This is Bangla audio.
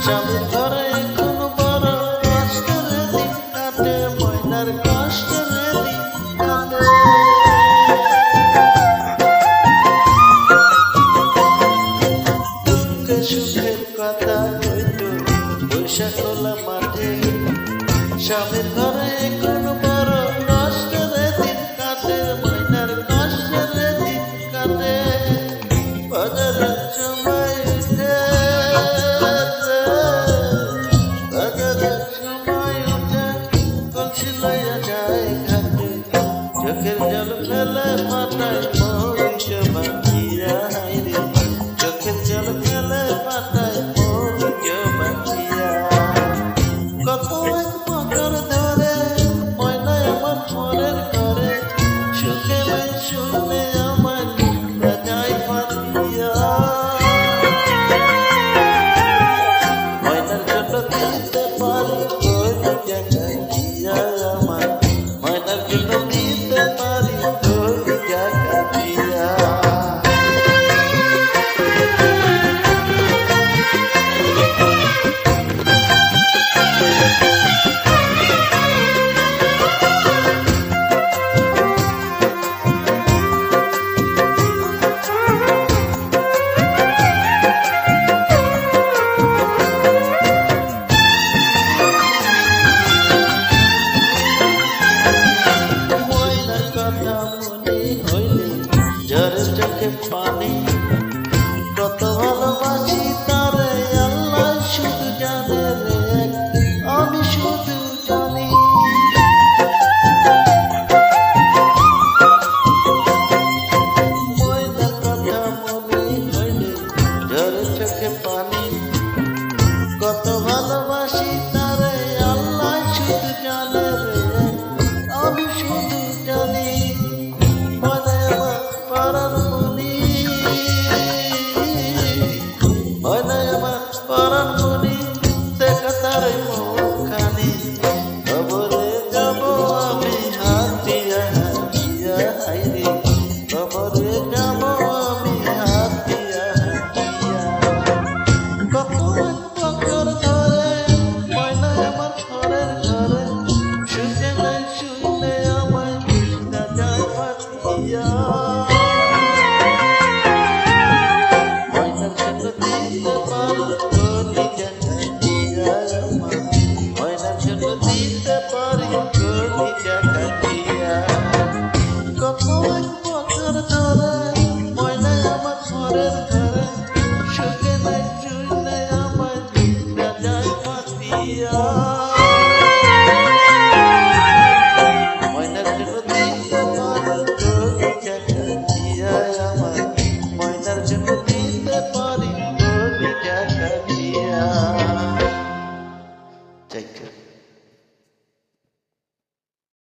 স্বামীর ঘরে এখন বড় কষ্টের দিন কাটে, ময়নার কষ্টের দিন কাটে। দুঃখে সুখের কথা কইতো বৈশাখ খোলা মাঠে, স্বামীর ঘরে এখন বড় কষ্টের দিন কাটে, ময়নার কষ্টের দিন কাটে। বাজারের সময় উঠে বাজারের সময় উঠে কলসি লইয়া যায় ঘাটে, চোখের জল ফেলে পাতায় মরিচ মাখিয়া হাইরে, চোখের জল ফেলে পাতায় মরিচ মাখিয়া। কত এক মকর ধরে ময়নায় আমার পরের ঘরে, সুখে নাই শুনে আমার বুকটা যায় ফাটিয়া। ময়নার জন্য দিতে পারি কোটি টাকা দিয়া আমার, ময়নার জন্য দিতে পারি কোটি টাকা দিয়া। ঝরে চোখে পানি, কত ভালোবাসি তারে আল্লাহ শুধু জানে রে, আমি শুধু জানি। ময়নার কথা মনে হইলে ঝরে চোখে পানি, কত ভালোবাসি তারে আল্লাহ শুধু জানে রে, আমি শুধু জানি। পরাণ মনি দেখা তার মুখখানি, কবরে যাব আমি হাতিয়া হাতিয়া হাইরে, কবরে যাব আমি হাতিয়া হাতিয়া। কত বছর ধরে ময়না আমার ঘরের ঘরে, শুনে নাই শুনে আমায় বুকটা যায় ফাটিয়া। ময়নার জন্য দিতে পারি কোটি টাকা দিয়া আমার, ময়নার জন্য দিতে পারি কোটি টাকা দিয়া। কত এক বছর ধরে ময়না আমার ঘরের ঘরে, সুখে নাই শুনে আমায় বুকটা যায় ফাটিয়া। ময়নার জন্য দিতে পারি কোটি টাকা দিয়া আমার, ময়নার জন্য দিতে পারি কোটি টাকা দিয়া। Take care.